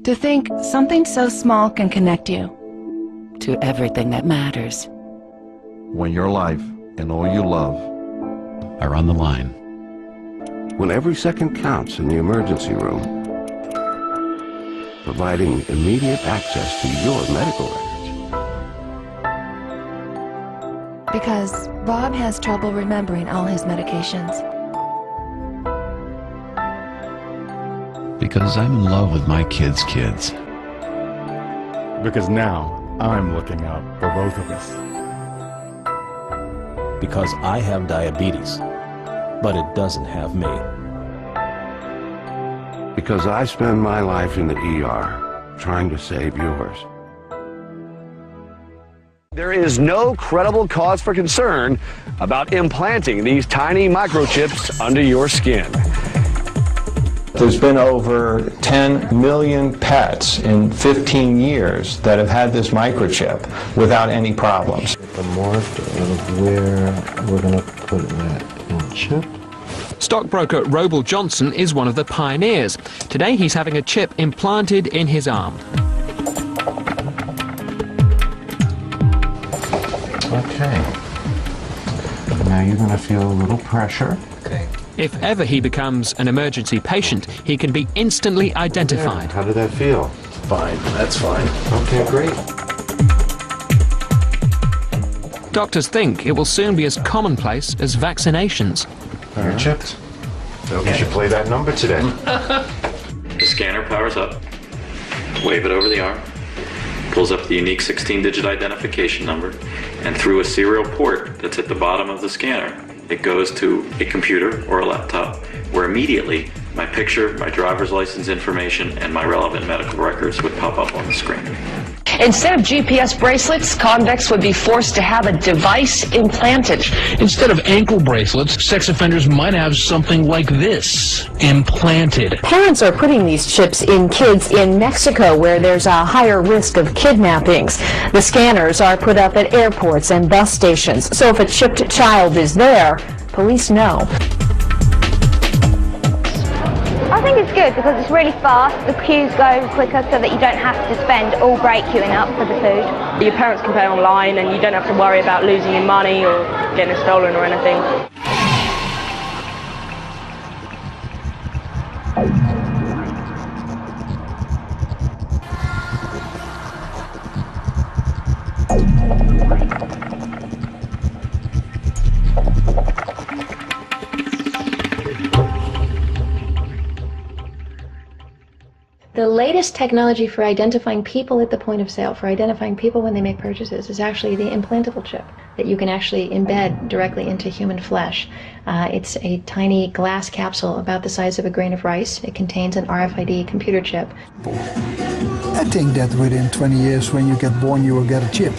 To think something so small can connect you to everything that matters. When your life and all you love are on the line. When every second counts in the emergency room, providing immediate access to your medical records. Because Bob has trouble remembering all his medications. Because I'm in love with my kids' kids. Because now I'm looking out for both of us. Because I have diabetes, but it doesn't have me. Because I spend my life in the ER trying to save yours. There is no credible cause for concern about implanting these tiny microchips under your skin. There's been over 10 million pets in 15 years that have had this microchip without any problems. The mark of where we're going to put that chip. Stockbroker Robel Johnson is one of the pioneers. Today he's having a chip implanted in his arm. Okay. Now you're going to feel a little pressure. Okay. If ever he becomes an emergency patient, he can be instantly identified. How did that feel? Fine, that's fine. Okay, great. Doctors think it will soon be as commonplace as vaccinations. You're chipped. Okay. You should play that number today. The scanner powers up. Wave it over the arm. Pulls up the unique 16-digit identification number, and through a serial port that's at the bottom of the scanner, it goes to a computer or a laptop, where immediately my picture, my driver's license information, and my relevant medical records would pop up on the screen. Instead of GPS bracelets, convicts would be forced to have a device implanted. Instead of ankle bracelets, sex offenders might have something like this, implanted. Parents are putting these chips in kids in Mexico, where there's a higher risk of kidnappings. The scanners are put up at airports and bus stations, so if a chipped child is there, police know. I think it's good because it's really fast, the queues go quicker so that you don't have to spend all break queuing up for the food. Your parents can pay online and you don't have to worry about losing your money or getting it stolen or anything. The latest technology for identifying people at the point of sale, for identifying people when they make purchases, is actually the implantable chip that you can actually embed directly into human flesh. It's a tiny glass capsule about the size of a grain of rice. It contains an RFID computer chip. I think that within 20 years when you get born you will get a chip.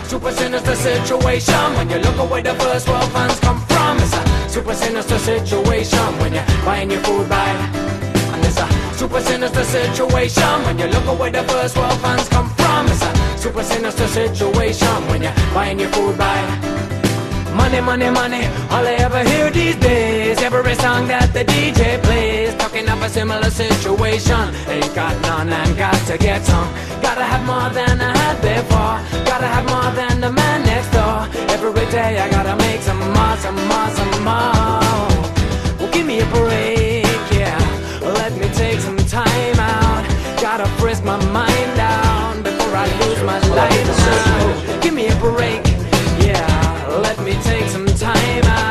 Super sinister situation when you look away the first world funds come from. It's a super sinister situation when you're buying your food by. And it's a super sinister situation when you look away the first world funds come from. It's a super sinister situation when you're buying your food by. Money, money, money, all I ever hear these days. Every song that the DJ plays, talking of a similar situation. Ain't got none and got to get some. Gotta have more than I had before. Gotta have more than the man next door. Every day I gotta make some more, some more, some more. Well, give me a break, yeah. Let me take some time out. Gotta frisk my mind down before I lose my life now. Give me a break, yeah. Let me take some time out.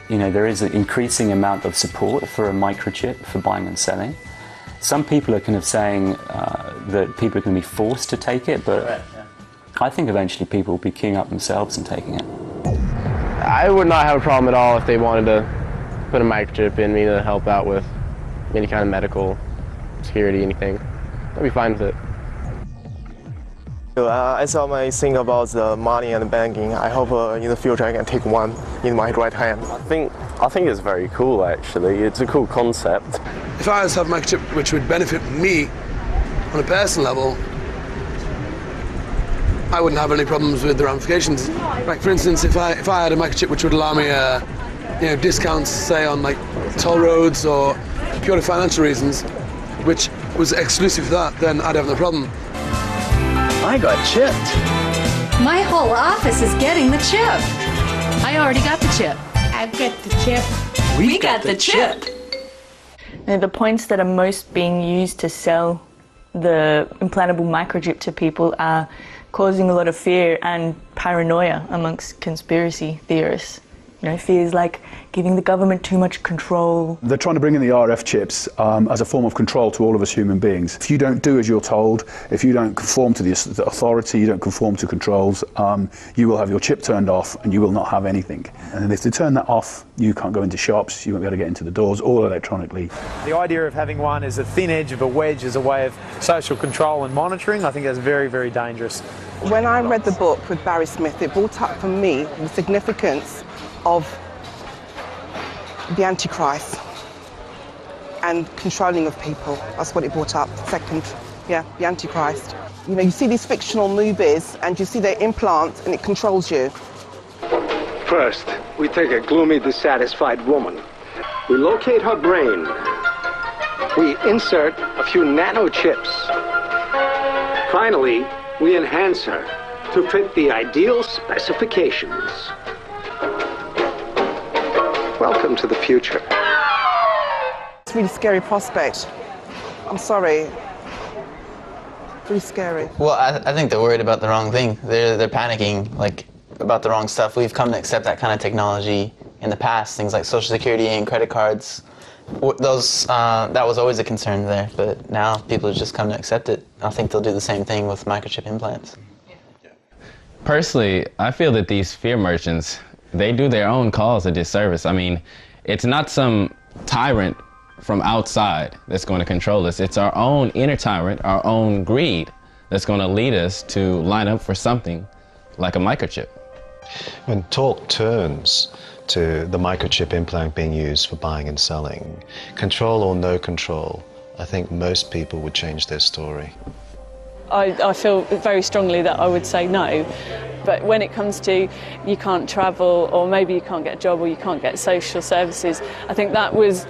You know, there is an increasing amount of support for a microchip for buying and selling. Some people are kind of saying that people are going to be forced to take it, but I think eventually people will be queuing up themselves and taking it. I would not have a problem at all if they wanted to put a microchip in me to help out with any kind of medical security, anything. I'd be fine with it. I saw my thing about the money and banking. I hope in the future I can take one in my right hand. I think it's very cool actually. It's a cool concept. If I was to have a microchip which would benefit me on a personal level, I wouldn't have any problems with the ramifications. Like, for instance, if I had a microchip which would allow me discounts, say, on like toll roads or purely financial reasons, which was exclusive to that, then I'd have no problem. I got chipped. My whole office is getting the chip. I already got the chip. I've got the chip. We got the chip. Now, the points that are most being used to sell the implantable microchip to people are causing a lot of fear and paranoia amongst conspiracy theorists. You know, fears like giving the government too much control. They're trying to bring in the RF chips as a form of control to all of us human beings. If you don't do as you're told, if you don't conform to the authority, you don't conform to controls, you will have your chip turned off and you will not have anything. And if they turn that off, you can't go into shops, you won't be able to get into the doors, all electronically. The idea of having one as a thin edge of a wedge as a way of social control and monitoring, I think that's very, very dangerous. When I read the book with Barry Smith, it brought up for me the significance of the Antichrist and controlling of people. That's what it brought up. Second, yeah, the Antichrist. You know, you see these fictional movies and you see their implants and it controls you. First, we take a gloomy, dissatisfied woman. We locate her brain. We insert a few nano chips. Finally, we enhance her to fit the ideal specifications. Welcome to the future. It's a really scary prospect. I'm sorry. Really scary. Well, I think they're worried about the wrong thing. They're panicking, like, about the wrong stuff. We've come to accept that kind of technology in the past, things like Social Security and credit cards. Those, that was always a concern there, but now people have just come to accept it. I think they'll do the same thing with microchip implants. Personally, I feel that these fear merchants, they do their own cause a disservice. I mean, it's not some tyrant from outside that's going to control us. It's our own inner tyrant, our own greed, that's going to lead us to line up for something like a microchip. When talk turns to the microchip implant being used for buying and selling, control or no control, I think most people would change their story. I feel very strongly that I would say no. But when it comes to you can't travel, or maybe you can't get a job, or you can't get social services, I think that was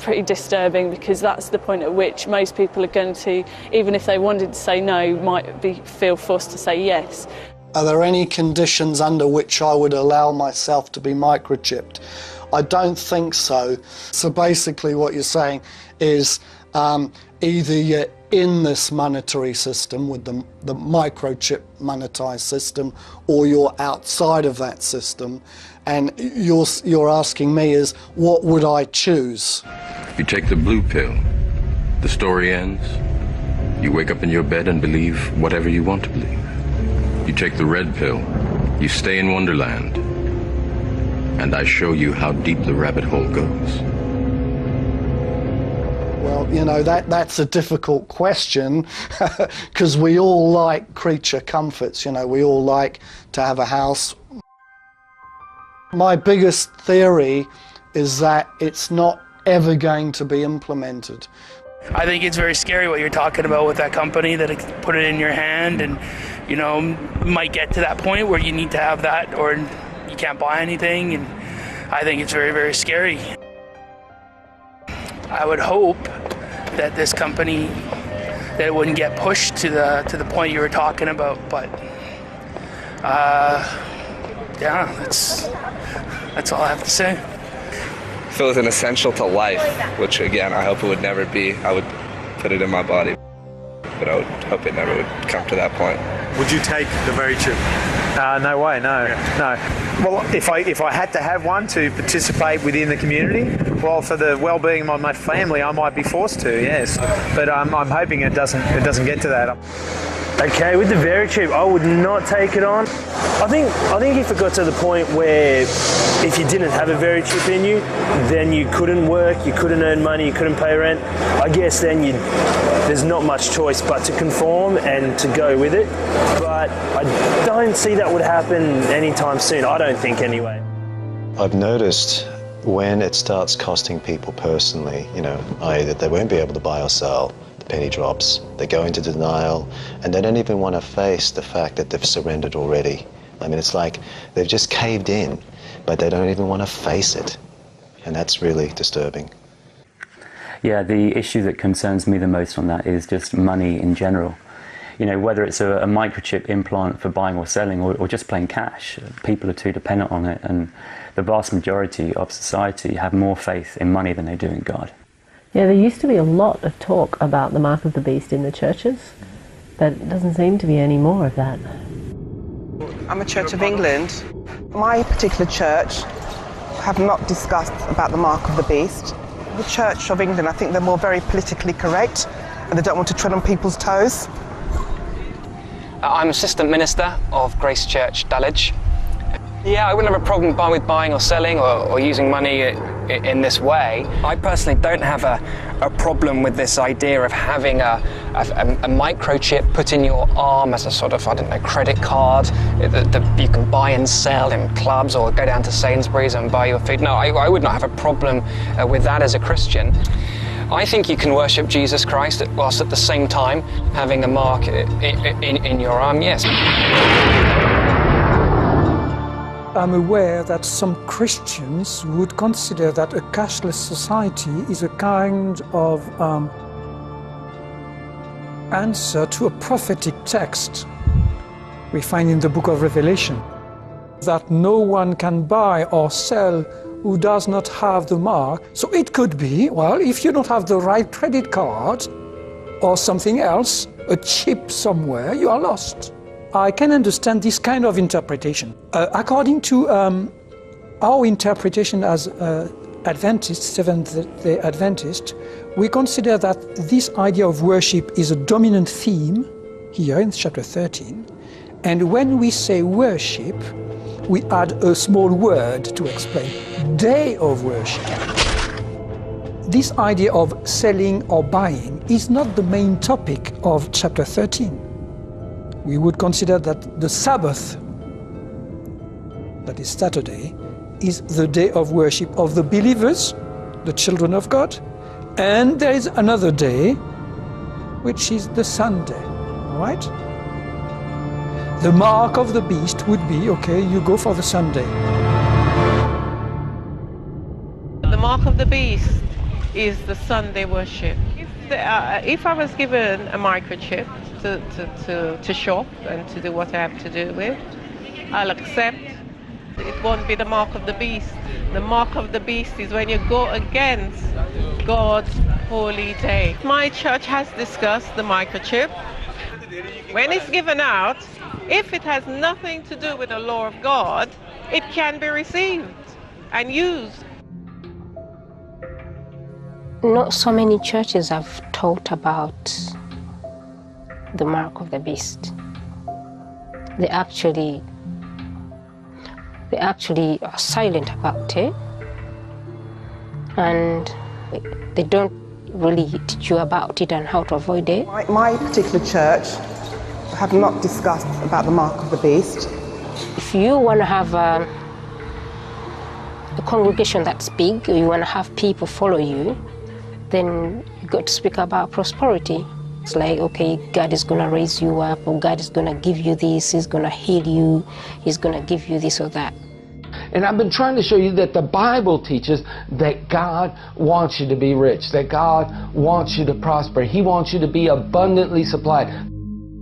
pretty disturbing, because that's the point at which most people are going to, even if they wanted to say no, might feel forced to say yes. Are there any conditions under which I would allow myself to be microchipped? I don't think so. So basically what you're saying is either you're in this monetary system with the microchip monetized system, or you're outside of that system, and you're asking me is what would I choose? You take the blue pill, the story ends. You wake up in your bed and believe whatever you want to believe. You take the red pill, you stay in Wonderland, and I show you how deep the rabbit hole goes. Well, you know, that's a difficult question, because we all like creature comforts, you know, we all like to have a house. My biggest theory is that it's not ever going to be implemented. I think it's very scary what you're talking about with that company, that it put it in your hand and, you know, might get to that point where you need to have that or you can't buy anything, and I think it's very, very scary. I would hope that this company, that it wouldn't get pushed to the point you were talking about, but yeah, that's all I have to say. If it was an essential to life, which again I hope it would never be, I would put it in my body, but I would hope it never would come to that point. Would you take the very chip? No way, no, no. Well, if I had to have one to participate within the community, well, for the well-being of my family, I might be forced to, yes. But I'm hoping it doesn't get to that. Okay, with the Verichip, I would not take it on. I think if it got to the point where if you didn't have a Verichip in you, then you couldn't work, you couldn't earn money, you couldn't pay rent, I guess then there's not much choice but to conform and to go with it. But I don't see that would happen anytime soon, I don't think anyway. I've noticed when it starts costing people personally, you know, i.e. that they won't be able to buy or sell, penny drops. They go into denial, and they don't even want to face the fact that they've surrendered already. I mean, it's like they've just caved in, but they don't even want to face it. And that's really disturbing. Yeah, the issue that concerns me the most on that is just money in general. You know, whether it's a microchip implant for buying or selling, or just plain cash, people are too dependent on it, and the vast majority of society have more faith in money than they do in God. Yeah, there used to be a lot of talk about the mark of the beast in the churches, but it doesn't seem to be any more of that. I'm a Church of England. My particular church have not discussed about the mark of the beast. The Church of England, I think they're more very politically correct, and they don't want to tread on people's toes. I'm Assistant Minister of Grace Church, Dulwich. Yeah, I wouldn't have a problem with buying or selling or using money in this way. I personally don't have a problem with this idea of having a microchip put in your arm as a sort of, I don't know, credit card that you can buy and sell in clubs or go down to Sainsbury's and buy your food. No, I would not have a problem with that as a Christian. I think you can worship Jesus Christ whilst at the same time having a mark in your arm, yes. I'm aware that some Christians would consider that a cashless society is a kind of answer to a prophetic text we find in the book of Revelation, that no one can buy or sell who does not have the mark. So it could be, well, if you don't have the right credit card or something else, a chip somewhere, you are lost. I can understand this kind of interpretation. According to our interpretation as Adventists, Seventh-day Adventists, we consider that this idea of worship is a dominant theme here in chapter 13. And when we say worship, we add a small word to explain, day of worship. This idea of selling or buying is not the main topic of chapter 13. We would consider that the Sabbath, that is Saturday, is the day of worship of the believers, the children of God, and there is another day, which is the Sunday, all right? The mark of the beast would be, okay, you go for the Sunday. The mark of the beast is the Sunday worship. If I was given a microchip to shop and to do what I have to do with, I'll accept. It won't be the mark of the beast. The mark of the beast is when you go against God's holy day. My church has discussed the microchip. When it's given out, if it has nothing to do with the law of God, it can be received and used. Not so many churches have taught about the mark of the beast. They actually are silent about it, and they don't really teach you about it and how to avoid it. My particular church have not discussed about the mark of the beast. If you want to have a congregation that's big, or you want to have people follow you, then you got to speak about prosperity. It's like, okay, God is going to raise you up, or God is going to give you this, He's going to heal you, He's going to give you this or that. And I've been trying to show you that the Bible teaches that God wants you to be rich, that God wants you to prosper. He wants you to be abundantly supplied.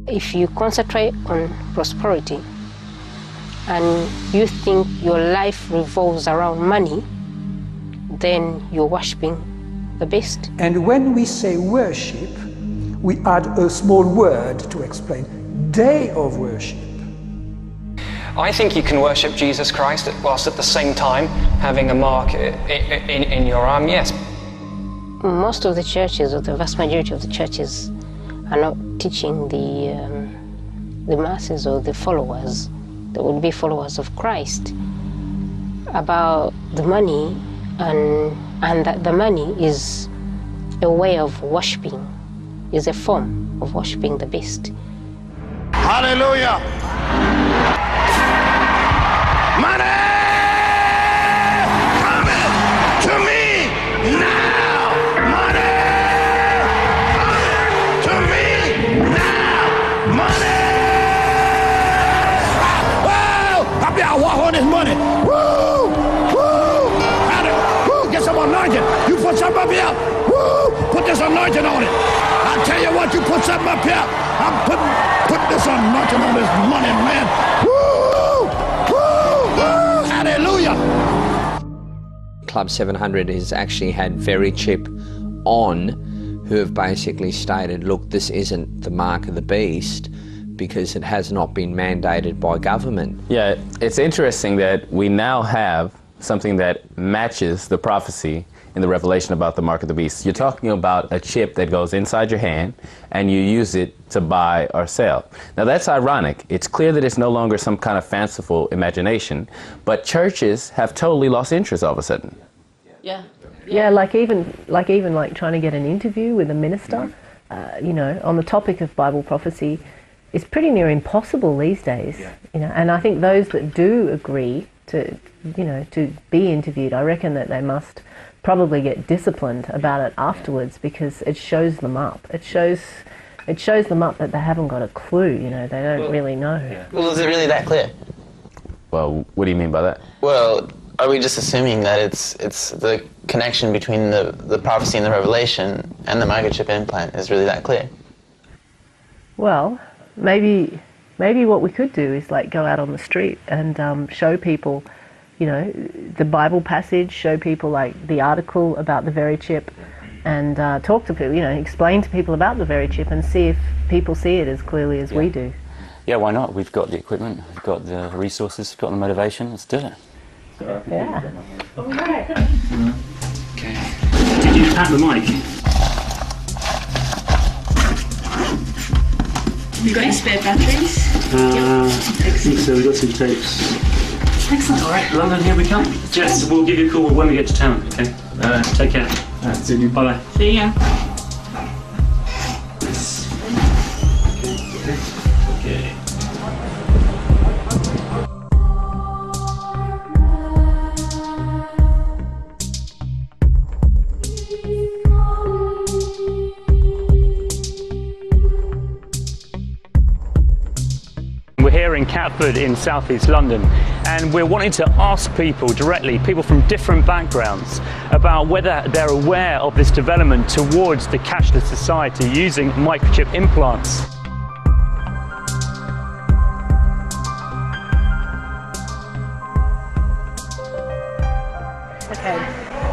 If you concentrate on prosperity and you think your life revolves around money, then you're worshiping the beast. And when we say worship, we add a small word to explain, day of worship. I think you can worship Jesus Christ whilst at the same time having a mark in your arm, yes. Most of the churches, or the vast majority of the churches, are not teaching the masses or the followers, that would be followers of Christ, about the money, and that the money is a way of worshiping, is a form of worshiping the beast. Hallelujah! Money coming to me now! Money coming anointing on it. I tell you what, you put something up here, I'm putting this anointing on this money, man. Woo! Woo! Woo! Hallelujah! Club 700 has actually had Very Chip on, who have basically stated, look, this isn't the mark of the beast because it has not been mandated by government. Yeah, it's interesting that we now have something that matches the prophecy in the Revelation about the mark of the beast. You're talking about a chip that goes inside your hand and you use it to buy or sell. Now that's ironic. It's clear that it's no longer some kind of fanciful imagination, but churches have totally lost interest all of a sudden. Yeah. Yeah, like even trying to get an interview with a minister, you know, on the topic of Bible prophecy, is pretty near impossible these days. You know, and I think those that do agree to, you know, to be interviewed, I reckon that they must probably get disciplined about it afterwards, because it shows them up. It shows them up that they haven't got a clue. You know, they don't really know. Well, is it really that clear? Well, what do you mean by that? Well, are we just assuming that it's the connection between the prophecy and the revelation and the microchip implant is really that clear? Well, maybe what we could do is like go out on the street and show people, you know, the Bible passage, show people like the article about the very chip, and talk to people, you know, explain to people about the very chip and see if people see it as clearly as we do. Yeah, why not? We've got the equipment, we've got the resources, we've got the motivation. Let's do it. Yeah. All right. Okay. Did you pat the mic? Have you got any spare batteries? I think so. We've got some tapes. Excellent. All right, London, here we come. Jess, we'll give you a call when we get to town, okay? Take care. See you. Bye-bye. See ya. Okay. We're here in Catford in southeast London, and we're wanting to ask people directly, people from different backgrounds, about whether they're aware of this development towards the cashless society using microchip implants. Okay.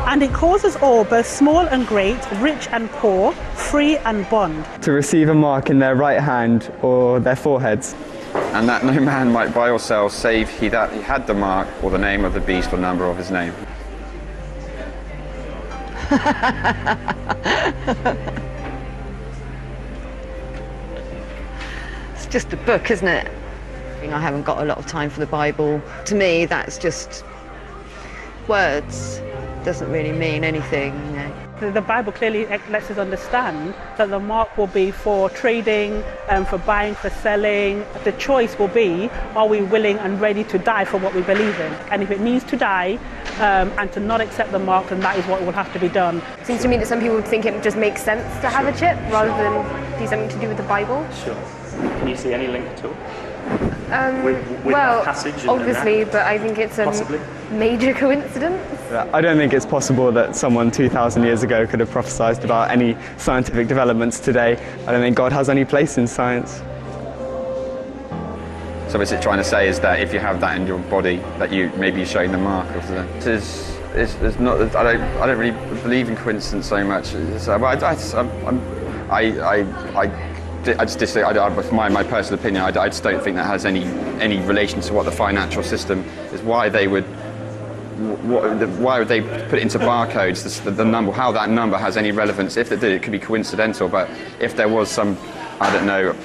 And it causes all, both small and great, rich and poor, free and bond, to receive a mark in their right hand or their foreheads. And that no man might buy or sell save he that he had the mark or the name of the beast or number of his name. It's just a book, isn't it? I haven't got a lot of time for the Bible. To me, that's just words. Doesn't really mean anything, you know. The Bible clearly lets us understand that the mark will be for trading, for buying, for selling. The choice will be, are we willing and ready to die for what we believe in? And if it means to die and to not accept the mark, then that is what will have to be done. It seems to me that some people think it just makes sense to have a chip rather than do something to do with the Bible. Sure. Can you see any link at all? With well, passage and obviously, but I think it's a major coincidence. I don't think it's possible that someone 2,000 years ago could have prophesied about any scientific developments today. I don't think God has any place in science. So what's it trying to say is that if you have that in your body, that you maybe you're showing the mark of the. It's not. I don't really believe in coincidence so much. I just disagree. For my personal opinion, I just don't think that has any relation to what the financial system is. Why they would put it into barcodes? The number, how that number has any relevance? If it did, it could be coincidental. But if there was some, I don't know,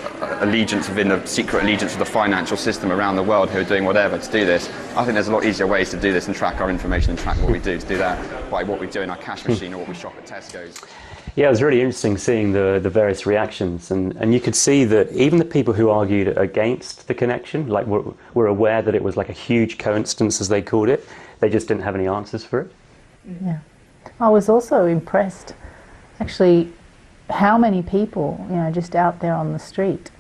allegiance within the secret allegiance of the financial system around the world who are doing whatever to do this, I think there's a lot easier ways to do this and track our information and track what we do to do that by what we do in our cash machine or what we shop at Tesco's. Yeah, it was really interesting seeing the various reactions, and you could see that even the people who argued against the connection, like were aware that it was like a huge coincidence, as they called it. They just didn't have any answers for it. Yeah, I was also impressed, actually, how many people, you know, just out there on the street,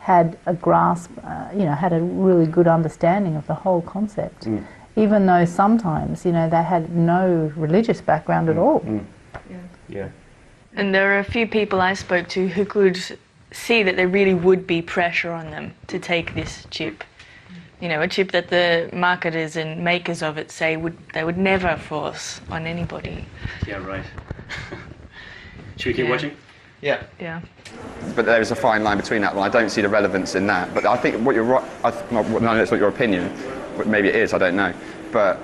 had a grasp, you know, had a really good understanding of the whole concept, even though sometimes, you know, they had no religious background at all. Yeah. And there are a few people I spoke to who could see that there really would be pressure on them to take this chip. You know, a chip that the marketers and makers of it say they would never force on anybody. Yeah, right. Should we keep watching? Yeah. Yeah. But there is a fine line between that, and I don't see the relevance in that. But I think what you're right, I know it's not your opinion, but maybe it is, I don't know. But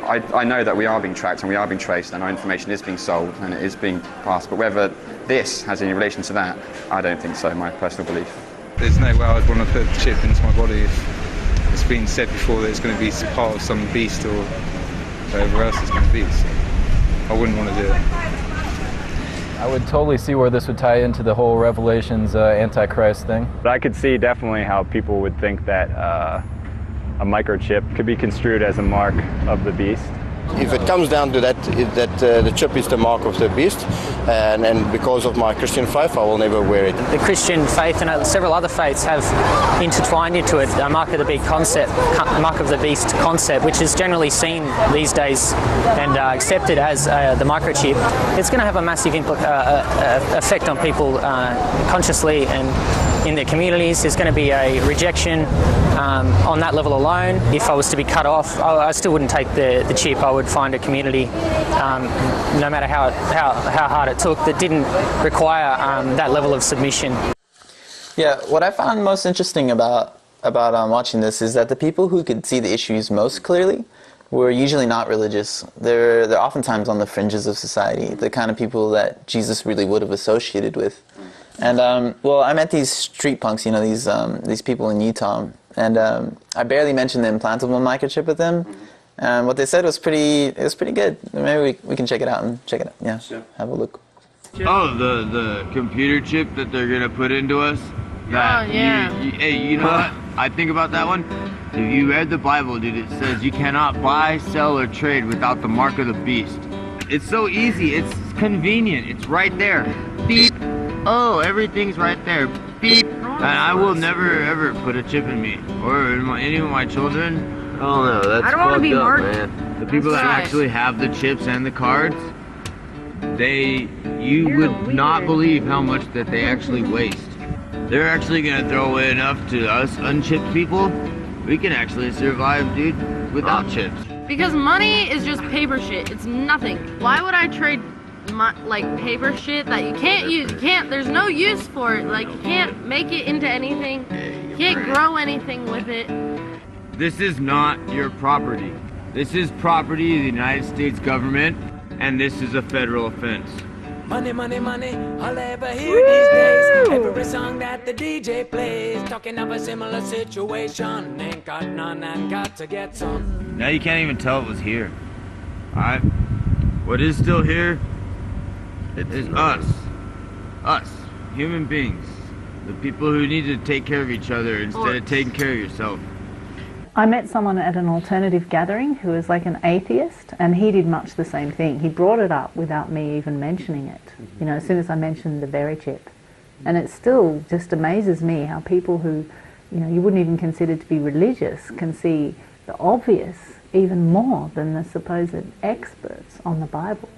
I know that we are being tracked and we are being traced and our information is being sold and it is being passed. But whether this has any relation to that, I don't think so, my personal belief. There's no way I'd want to put the chip into my body if it's been said before that it's going to be part of some beast or whatever else it's going to be. So I wouldn't want to do it. I would totally see where this would tie into the whole Revelations Antichrist thing. But I could see definitely how people would think that a microchip could be construed as a mark of the beast. If it comes down to that, the chip is the mark of the beast, and because of my Christian faith, I will never wear it. The Christian faith and several other faiths have intertwined into it a mark of the beast concept, which is generally seen these days and accepted as the microchip. It's going to have a massive effect on people consciously and in their communities. There's going to be a rejection on that level alone. If I was to be cut off, I still wouldn't take the chip. I would find a community, no matter how hard it took, that didn't require that level of submission. Yeah, what I found most interesting about watching this is that the people who could see the issues most clearly were usually not religious. They're oftentimes on the fringes of society, the kind of people that Jesus really would have associated with. And well, I met these street punks, you know, these people in Utah, and I barely mentioned the implantable microchip with them. And what they said was pretty good. Maybe we can check it out and check it out. Yeah, sure. Have a look. Oh, the computer chip that they're gonna put into us. That hey, you know what? I think about that one. If you read the Bible, dude, it says you cannot buy, sell, or trade without the mark of the beast. It's so easy. It's convenient. It's right there. Beep. Oh, everything's right there. Beep. And I will never ever put a chip in me or in any of my children. Oh no, that's I don't want to be marked. Man. The people that actually have the chips and the cards, you would not believe how much that they actually waste. They're actually gonna throw away enough to us unchipped people. We can actually survive, dude, without chips. Because money is just paper shit. It's nothing. Why would I trade like paper shit that you can't use? There's no use for it. Like you can't make it into anything. You can't grow anything with it. This is not your property. This is property of the United States government, and this is a federal offense. Money, money, money, all I ever hear these days. Every song that the DJ plays, talking of a similar situation. Ain't got none and got to get some. Now you can't even tell it was here. Alright? What is still here is us. Us, human beings. The people who need to take care of each other instead of taking care of yourself. I met someone at an alternative gathering who was like an atheist, and he did much the same thing. He brought it up without me even mentioning it, you know, as soon as I mentioned the very chip. And it still just amazes me how people who, you know, you wouldn't even consider to be religious can see the obvious even more than the supposed experts on the Bible.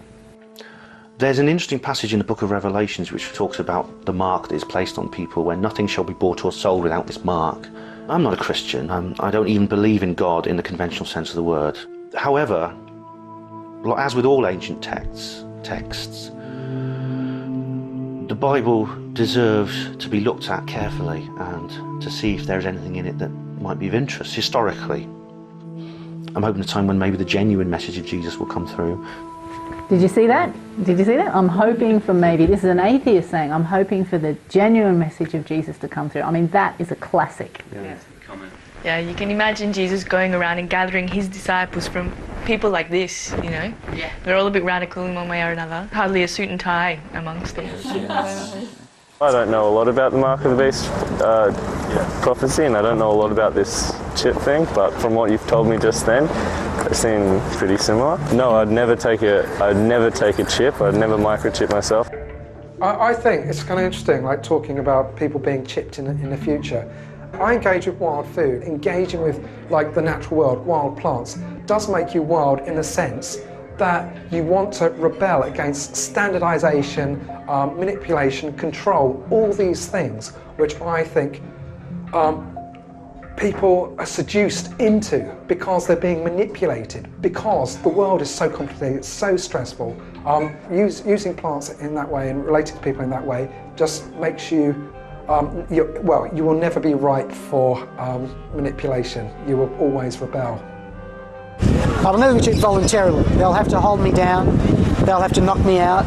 There's an interesting passage in the book of Revelations which talks about the mark that is placed on people, where nothing shall be bought or sold without this mark. I'm not a Christian. I don't even believe in God in the conventional sense of the word. However, as with all ancient texts, the Bible deserves to be looked at carefully and to see if there's anything in it that might be of interest historically. I'm hoping a time when maybe the genuine message of Jesus will come through. Did you see that? Did you see that? I'm hoping for maybe, this is an atheist saying, I'm hoping for the genuine message of Jesus to come through. I mean, that is a classic. Yeah, you can imagine Jesus going around and gathering his disciples from people like this, you know? Yeah. They're all a bit radical in one way or another. Hardly a suit and tie amongst them. I don't know a lot about the Mark of the Beast prophecy, and I don't know a lot about this chip thing, but from what you've told me just then, they seem pretty similar. No, I'd never take a chip. I'd never microchip myself. I think it's kind of interesting, like talking about people being chipped in the future. I engage with wild food. Engaging with like the natural world, wild plants, does make you wild in the sense that you want to rebel against standardization, manipulation, control, all these things which I think people are seduced into because they're being manipulated, because the world is so complicated, it's so stressful. Using plants in that way and relating to people in that way just makes you, you will never be ripe for manipulation. You will always rebel. I'll never be chipped voluntarily. They'll have to hold me down, they'll have to knock me out.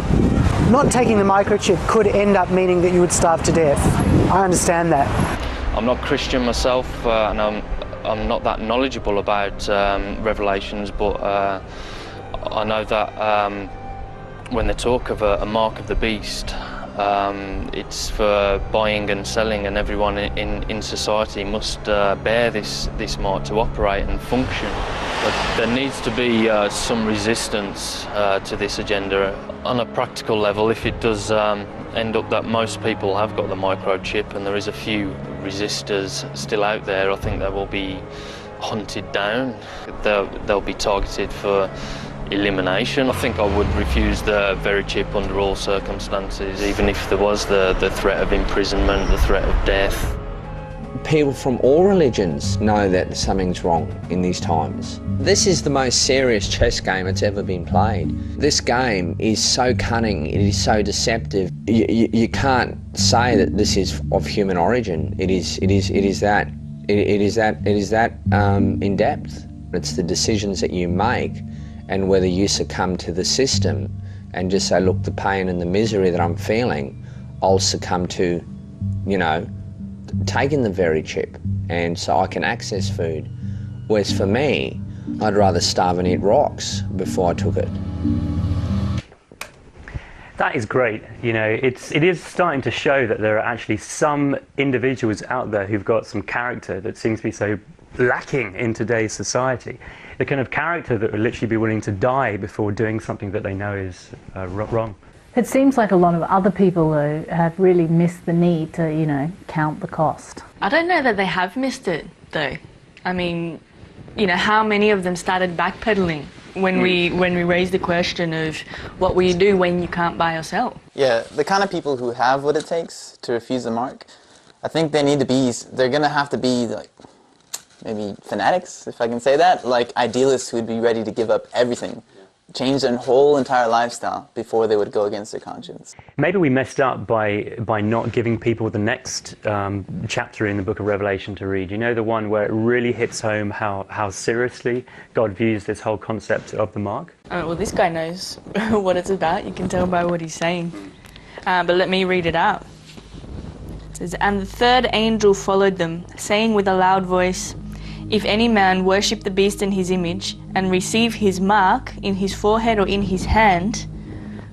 Not taking the microchip could end up meaning that you would starve to death. I understand that. I'm not Christian myself, and I'm not that knowledgeable about Revelations, but I know that when they talk of a mark of the beast, it's for buying and selling, and everyone in society must bear this mark to operate and function. But there needs to be some resistance to this agenda. On a practical level, if it does end up that most people have got the microchip and there is a few resistors still out there, I think they will be hunted down. They'll be targeted for elimination. I think I would refuse the Verichip under all circumstances, even if there was the threat of imprisonment, the threat of death. People from all religions know that something's wrong in these times. This is the most serious chess game that's ever been played. This game is so cunning, it is so deceptive. You can't say that this is of human origin. It is that in depth. It's the decisions that you make and whether you succumb to the system and just say, look, the pain and the misery that I'm feeling, I'll succumb to, you know, taking the Verichip, and so I can access food. Whereas for me, I'd rather starve and eat rocks before I took it. That is great. You know, it is starting to show that there are actually some individuals out there who've got some character that seems to be so lacking in today's society. The kind of character that would literally be willing to die before doing something that they know is wrong. It seems like a lot of other people, though, have really missed the need to, you know, count the cost. I don't know that they have missed it, though. I mean, you know, how many of them started backpedaling when we raised the question of what will you do when you can't buy or sell? Yeah, the kind of people who have what it takes to refuse the mark, I think they're going to have to be, like, maybe fanatics, if I can say that, like idealists who would be ready to give up everything. Change their whole entire lifestyle before they would go against their conscience. Maybe we messed up by not giving people the next chapter in the book of Revelation to read. You know, the one where it really hits home how seriously God views this whole concept of the mark? Well, this guy knows what it's about. You can tell by what he's saying. But let me read it out. It says, "And the third angel followed them, saying with a loud voice, if any man worship the beast and his image, and receive his mark in his forehead or in his hand,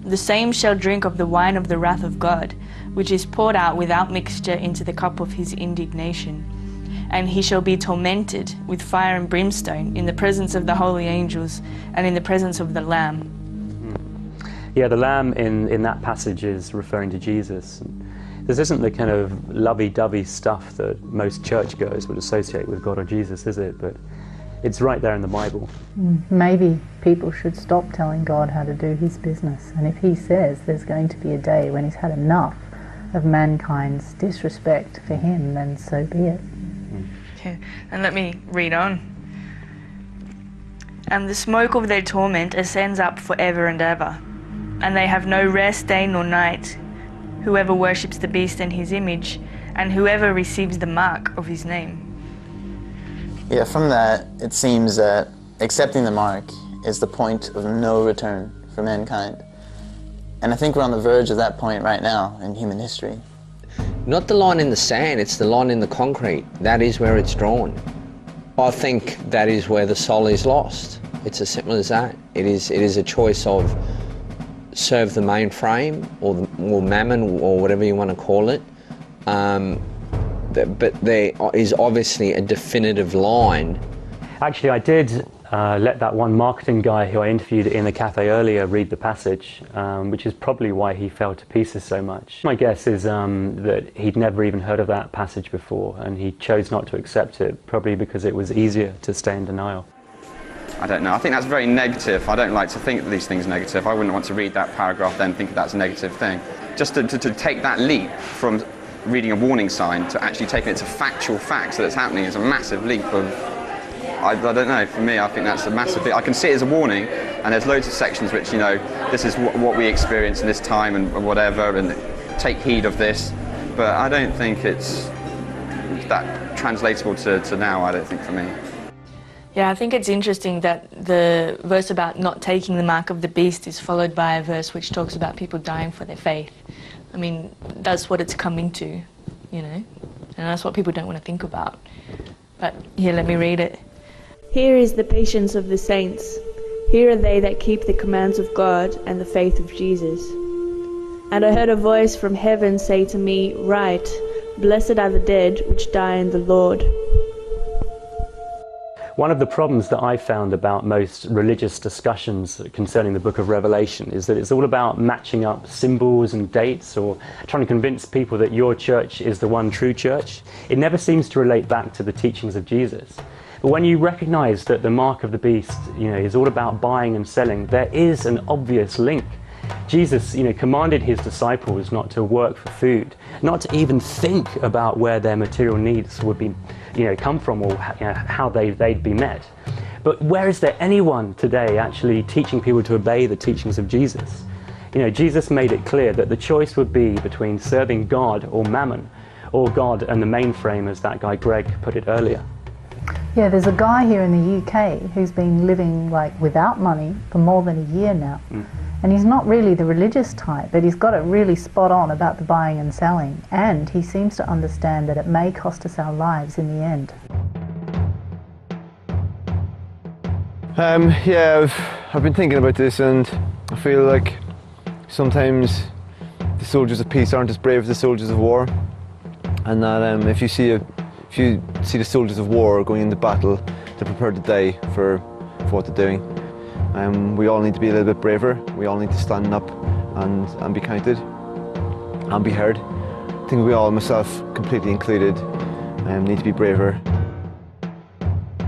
the same shall drink of the wine of the wrath of God, which is poured out without mixture into the cup of his indignation. And he shall be tormented with fire and brimstone in the presence of the holy angels and in the presence of the Lamb." Yeah, the Lamb in that passage is referring to Jesus. This isn't the kind of lovey-dovey stuff that most churchgoers would associate with God or Jesus, is it? But it's right there in the Bible. Maybe people should stop telling God how to do his business. And if he says there's going to be a day when he's had enough of mankind's disrespect for him, then so be it. Okay, and let me read on. "And the smoke of their torment ascends up forever and ever, and they have no rest day nor night, whoever worships the beast and his image, and whoever receives the mark of his name." Yeah, from that, it seems that accepting the mark is the point of no return for mankind. And I think we're on the verge of that point right now in human history. Not the line in the sand, it's the line in the concrete. That is where it's drawn. I think that is where the soul is lost. It's as simple as that. It is a choice of serve the mainframe or mammon or whatever you want to call it. But there is obviously a definitive line. Actually, I did let that one marketing guy who I interviewed in the cafe earlier read the passage, which is probably why he fell to pieces so much. My guess is that he'd never even heard of that passage before, and he chose not to accept it, probably because it was easier to stay in denial. I don't know. I think that's very negative. I don't like to think that these things are negative. I wouldn't want to read that paragraph then think that's a negative thing. Just to take that leap from reading a warning sign to actually taking it to factual facts that it's happening is a massive leap of, I don't know, for me I think that's a massive bit. I can see it as a warning, and there's loads of sections which, you know, this is what we experience in this time and whatever, and take heed of this, but I don't think it's that translatable to now, I don't think, for me. Yeah, I think it's interesting that the verse about not taking the mark of the beast is followed by a verse which talks about people dying for their faith. I mean, that's what it's coming to, you know, and that's what people don't want to think about. But here, let me read it. Here is the patience of the saints. Here are they that keep the commands of God and the faith of Jesus. And I heard a voice from heaven say to me, Write, blessed are the dead which die in the Lord. One of the problems that I found about most religious discussions concerning the book of Revelation is that it's all about matching up symbols and dates, or trying to convince people that your church is the one true church. It never seems to relate back to the teachings of Jesus. But when you recognize that the mark of the beast, you know, is all about buying and selling, there is an obvious link. Jesus, you know, commanded his disciples not to work for food, not to even think about where their material needs would be, you know, come from, or you know, how they'd be met. But where is there anyone today actually teaching people to obey the teachings of Jesus? You know, Jesus made it clear that the choice would be between serving God or mammon, or God and the mainframe, as that guy Greg put it earlier. Yeah, there's a guy here in the UK who's been living like without money for more than a year now. And he's not really the religious type, but he's got it really spot on about the buying and selling. And he seems to understand that it may cost us our lives in the end. Yeah, I've been thinking about this, and I feel like sometimes the soldiers of peace aren't as brave as the soldiers of war. And that if you see the soldiers of war going into battle, they're prepared to die for what they're doing. We all need to be a little bit braver. We all need to stand up and be counted and be heard. I think we all, myself completely included, need to be braver.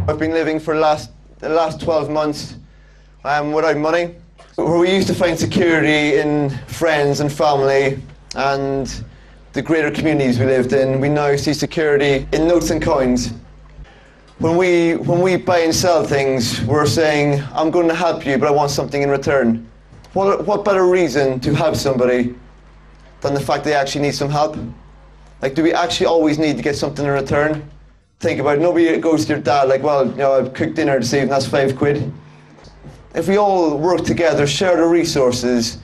I've been living for the last 12 months without money. Where we used to find security in friends and family and the greater communities we lived in, we now see security in notes and coins. When we buy and sell things, we're saying, I'm going to help you, but I want something in return. What better reason to help somebody than the fact they actually need some help? Like, do we actually always need to get something in return? Think about it. Nobody goes to your dad like, well, you know, I've cooked dinner this evening, that's £5. If we all work together, share the resources,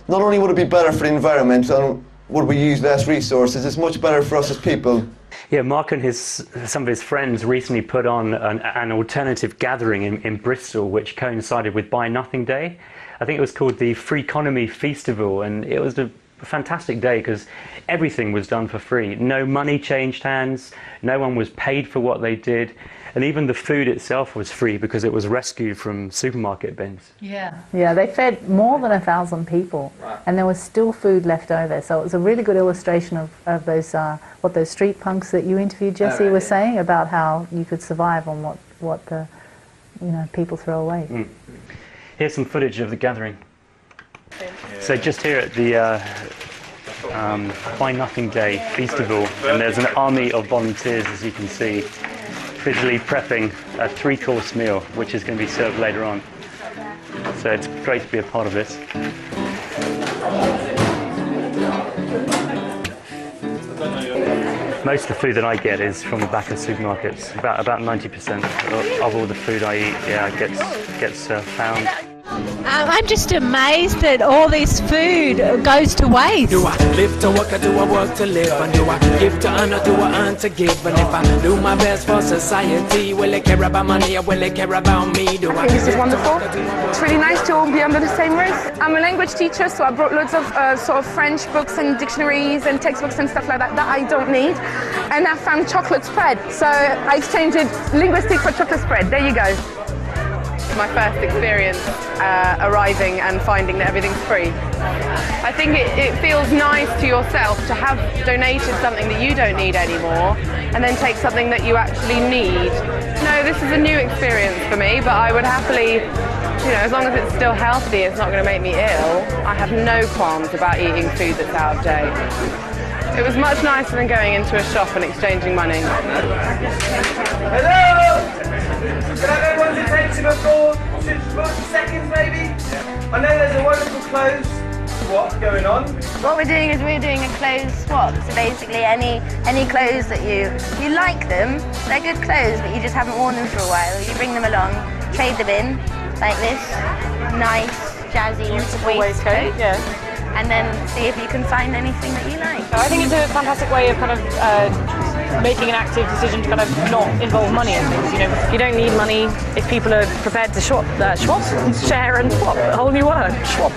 not only would it be better for the environment and would we use less resources, it's much better for us as people. Yeah, Mark and some of his friends recently put on an alternative gathering in Bristol, which coincided with Buy Nothing Day. I think it was called the Free Economy Festival, and it was a fantastic day because everything was done for free. No money changed hands, no one was paid for what they did, and even the food itself was free because it was rescued from supermarket bins. Yeah, they fed more than 1,000 people, and there was still food left over. So it was a really good illustration of those what those street punks that you interviewed, Jesse, were saying about how you could survive on what the people throw away. Here's some footage of the gathering. So just here at the Buy Nothing Day Festival, and there's an army of volunteers, as you can see, busily prepping a 3-course meal, which is going to be served later on. So it's great to be a part of this. Most of the food that I get is from the back of supermarkets. About 90% of all the food I eat, gets found. I'm just amazed that all this food goes to waste. Do I live to work or do I work to live? And do I give to earn or do I earn to give? And if I do my best for society, will they care about money or will they care about me? I think this is wonderful. It's really nice to all be under the same roof. I'm a language teacher, so I brought loads of sort of French books and dictionaries and textbooks and stuff like that I don't need. And I found chocolate spread, so I exchanged it linguistic for chocolate spread. There you go. My first experience arriving and finding that everything's free. I think it feels nice to yourself to have donated something that you don't need anymore and then take something that you actually need. No, this is a new experience for me, but I would happily, you know, as long as it's still healthy, it's not going to make me ill, I have no qualms about eating food that's out of date. It was much nicer than going into a shop and exchanging money. Hello! Can I have everyone's attention for 40 seconds maybe? I know there's a wonderful clothes swap going on. What we're doing is we're doing a clothes swap. So basically any clothes that you like them, they're good clothes but you just haven't worn them for a while. You bring them along, trade them in, like this nice, jazzy waistcoat. Yeah. And then see if you can find anything that you like. I think it's a fantastic way of kind of making an active decision to kind of not involve money in things. You know, you don't need money if people are prepared to share and swap. A whole new word, swap.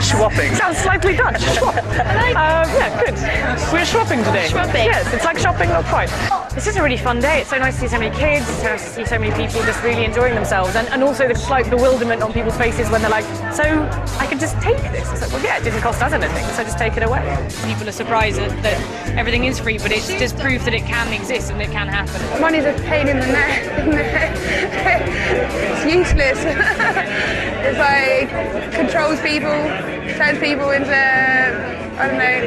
Swapping. Sounds slightly Dutch. Swap. Yeah, good. We're swapping today. Swapping. Yes, it's like shopping, not quite. It's just a really fun day. It's so nice to see so many kids. It's so nice to see so many people just really enjoying themselves, and also the slight bewilderment on people's faces when they're like, so I can just take this? It's like, well, yeah, it didn't cost us anything, so just take it away. People are surprised that everything is free, but it's just proof that it can exist and it can happen. Money's a pain in the neck. It's useless. It's like controls people, turns people into, I don't know,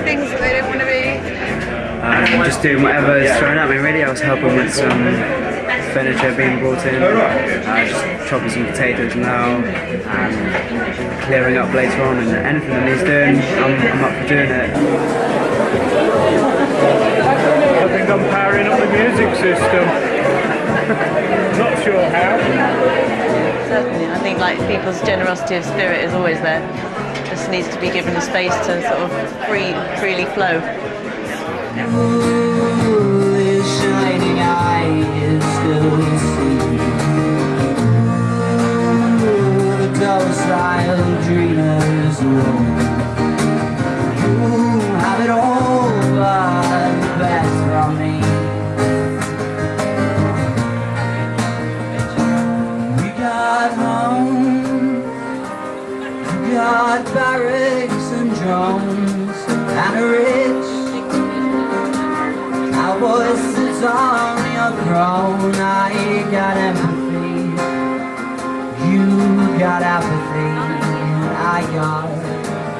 things that they don't want to be. Just doing whatever is thrown at me really. I was helping with some furniture being brought in, just chopping some potatoes now and clearing up later on, and anything that needs doing, I'm up for doing it. I think I'm powering up the music system. Not sure how. Certainly, I think like people's generosity of spirit is always there. Just needs to be given the space to sort of freely flow. Ooh, shining eyes still see. Ooh, docile dreamers roam. Ooh, have it all, but the best from me. We got home, we got barracks and drones and a rich voices on your throne. I got empathy, you got apathy, I got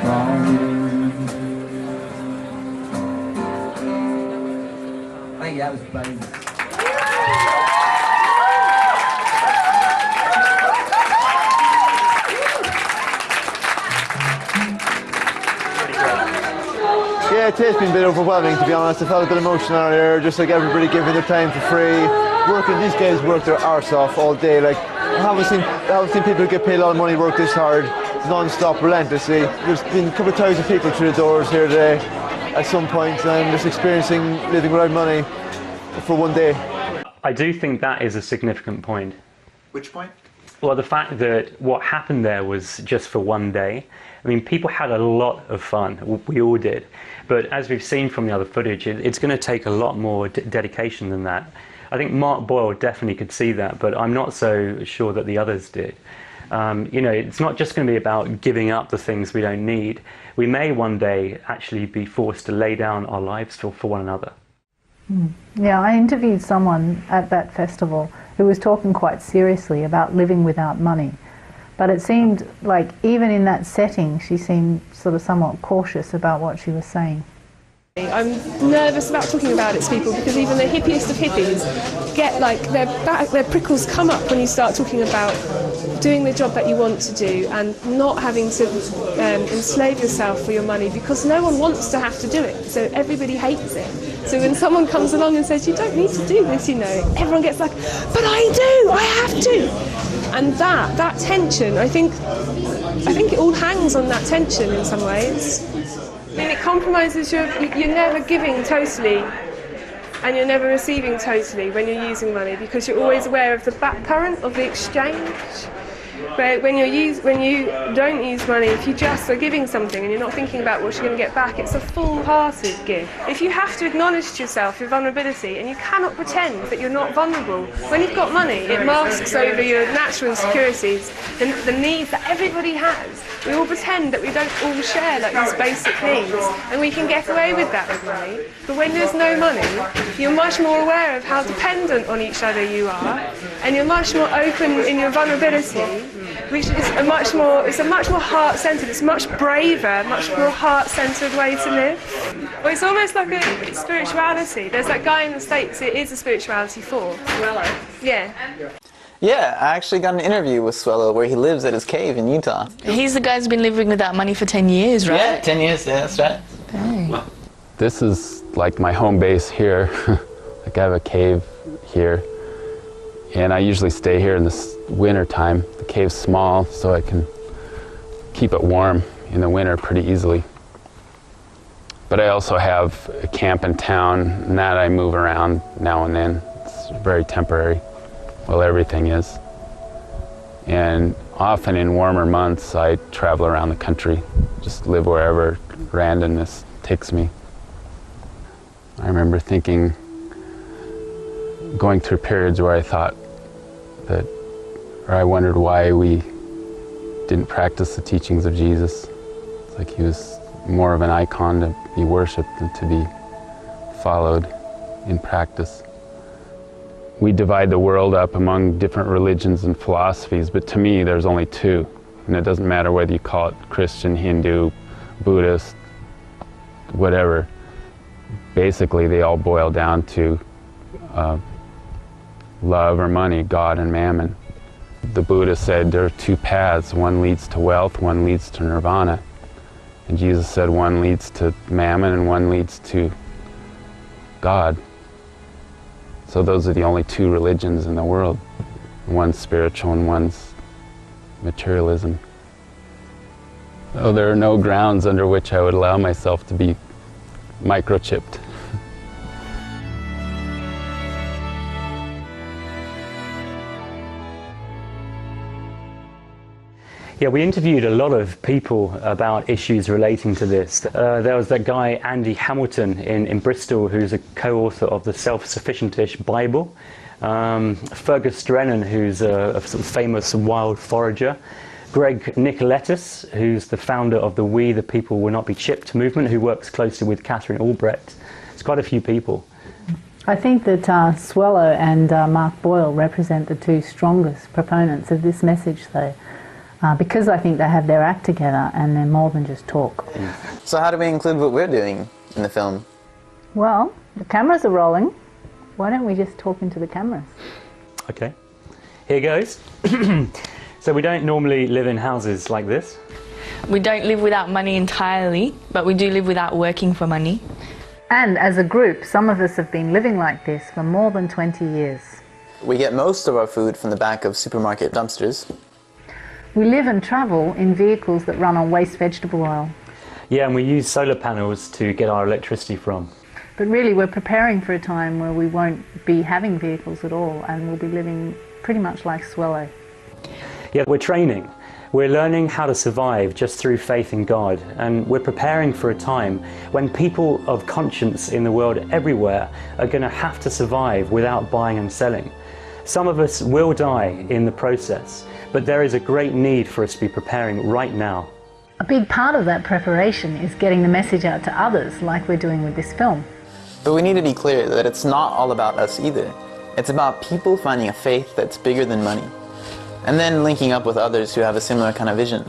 wrong. Thank you, that was funny. Yeah, it has been a bit overwhelming, to be honest. I felt a bit emotional earlier, just like everybody giving their time for free. These guys work their arse off all day. Like, I haven't seen people get paid a lot of money work this hard, non-stop, relentlessly. There's been a couple of thousand people through the doors here today at some point, and just experiencing living without money for one day. I do think that is a significant point. Which point? Well, the fact that what happened there was just for one day. I mean, people had a lot of fun. We all did. But as we've seen from the other footage, it's going to take a lot more dedication than that. I think Mark Boyle definitely could see that, but I'm not so sure that the others did. You know, it's not just going to be about giving up the things we don't need. We may one day actually be forced to lay down our lives for one another. Yeah, I interviewed someone at that festival who was talking quite seriously about living without money. But it seemed like even in that setting, she seemed sort of somewhat cautious about what she was saying. I'm nervous about talking about it to people because even the hippiest of hippies get like their prickles come up when you start talking about doing the job that you want to do and not having to enslave yourself for your money, because no one wants to have to do it, so everybody hates it. So when someone comes along and says you don't need to do this, you know, everyone gets like, but I do, I have to. And that tension, I think it all hangs on that tension in some ways. I mean, it compromises you're never giving totally and you're never receiving totally when you're using money, because you're always aware of the back current of the exchange. But when you don't use money, if you just are giving something and you're not thinking about what you're going to get back, it's a full-hearted give. If you have to acknowledge to yourself your vulnerability, and you cannot pretend that you're not vulnerable, when you've got money, it masks over your natural insecurities, the needs that everybody has. We all pretend that we don't all share like these basic needs, and we can get away with that with money. But when there's no money, you're much more aware of how dependent on each other you are, and you're much more open in your vulnerability, which is a much more heart-centered, it's a much braver, much more heart-centered way to live. Well, it's almost like a spirituality. There's that guy in the States, it is a spirituality for. Yeah. Yeah, I actually got an interview with Swello where he lives at his cave in Utah. He's the guy who's been living without money for 10 years, right? Yeah, 10 years, yeah, that's right. Dang. This is like my home base here. Like I have a cave here, and I usually stay here in the winter time. The cave's small, so I can keep it warm in the winter pretty easily. But I also have a camp in town, and that I move around now and then. It's very temporary. Well, everything is. And often in warmer months, I travel around the country, just live wherever randomness takes me. I remember thinking, going through periods where I thought that, or I wondered why we didn't practice the teachings of Jesus. It's like he was more of an icon to be worshipped than to be followed in practice. We divide the world up among different religions and philosophies, but to me there's only two. And it doesn't matter whether you call it Christian, Hindu, Buddhist, whatever. Basically they all boil down to love or money, God and mammon. The Buddha said there are two paths, one leads to wealth, one leads to nirvana. And Jesus said one leads to mammon and one leads to God. So those are the only two religions in the world. One's spiritual and one's materialism. Oh, there are no grounds under which I would allow myself to be microchipped. Yeah, we interviewed a lot of people about issues relating to this. There was that guy, Andy Hamilton, in Bristol, who's a co-author of the Self-Sufficient-ish Bible. Fergus Drennan, who's a sort of famous wild forager. Greg Nicoletis, who's the founder of the We the People Will Not Be Chipped movement, who works closely with Catherine Albrecht. It's quite a few people. I think that Swello and Mark Boyle represent the two strongest proponents of this message, though. Because I think they have their act together and they're more than just talk. So how do we include what we're doing in the film? Well, the cameras are rolling. Why don't we just talk into the cameras? Okay, here goes. So we don't normally live in houses like this. We don't live without money entirely, but we do live without working for money. And as a group, some of us have been living like this for more than 20 years. We get most of our food from the back of supermarket dumpsters. We live and travel in vehicles that run on waste vegetable oil. Yeah, and we use solar panels to get our electricity from. But really we're preparing for a time where we won't be having vehicles at all and we'll be living pretty much like Swello. Yeah, we're training. We're learning how to survive just through faith in God, and we're preparing for a time when people of conscience in the world everywhere are going to have to survive without buying and selling. Some of us will die in the process, but there is a great need for us to be preparing right now. A big part of that preparation is getting the message out to others, like we're doing with this film. But we need to be clear that it's not all about us either. It's about people finding a faith that's bigger than money, and then linking up with others who have a similar kind of vision.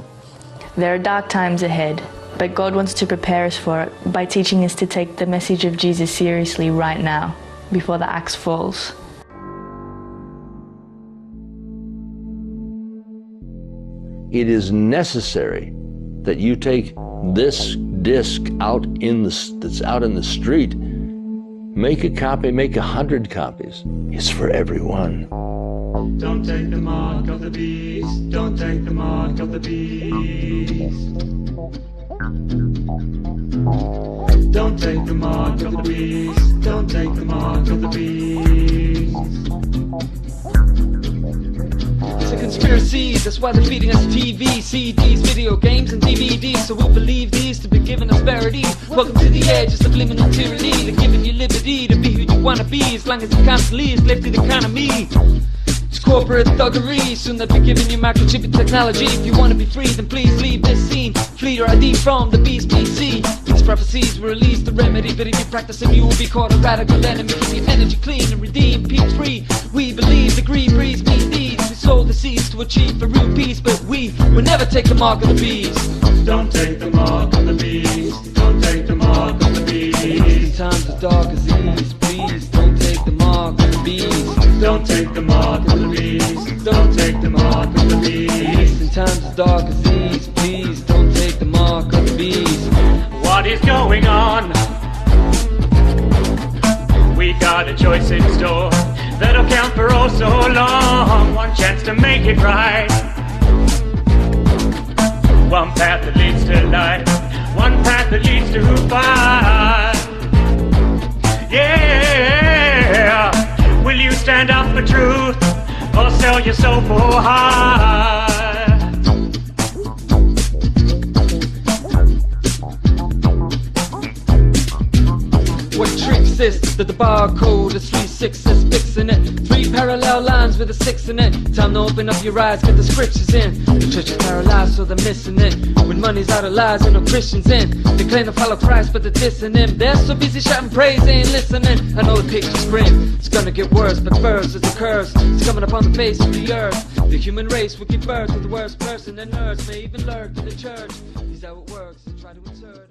There are dark times ahead, but God wants to prepare us for it by teaching us to take the message of Jesus seriously right now, before the axe falls. It is necessary that you take this disc out that's out in the street, make a copy, make 100 copies. It's for everyone. Don't take the mark of the beast. Don't take the mark of the beast. Don't take the mark of the beast. Don't take the mark of the beast. conspiracies. That's why they're feeding us TV, CDs, video games and DVDs. So we'll believe these to be giving us verities. Welcome to the edge of subliminal tyranny. They're giving you liberty to be who you wanna be, as long as it constantly is left to the economy. It's corporate thuggery. Soon they'll be giving you microchip technology. If you wanna be free, then please leave this scene. Flee your ID from the beast PC. These prophecies will release the remedy, but if you practice them, you will be caught a radical enemy. Keep your energy clean and redeem peace free. We believe the green breeze means deeds. We sold the seeds to achieve a real peace, but we will never take the mark of the beast. Don't take the mark of the beast. Don't take the mark of the beast. In times as dark as these, please don't take the mark of the beast. Don't take the mark of the beast. Don't take the mark of the beast. In times as dark as these, please don't take the mark of the beast. What is going on? We got a choice in store that'll count for oh so long. One chance to make it right. One path that leads to life. One path that leads to fire. Yeah. Will you stand up for truth or sell your soul for high? What tricks this? That the barcode is 3 6s fixing it. 3 parallel lines with a 6 in it. Time to open up your eyes, get the scriptures in. The church is paralyzed, so they're missing it. When money's out of lies and no Christians in. They claim to follow Christ, but they're dissing him. They're so busy shouting praise, they ain't listening. I know the picture's grim, it's gonna get worse, but first it's a curse. It's coming upon the face of the earth. The human race will give birth to the worst person, and nerds may even lurk in the church. Is that how it works? They try to insert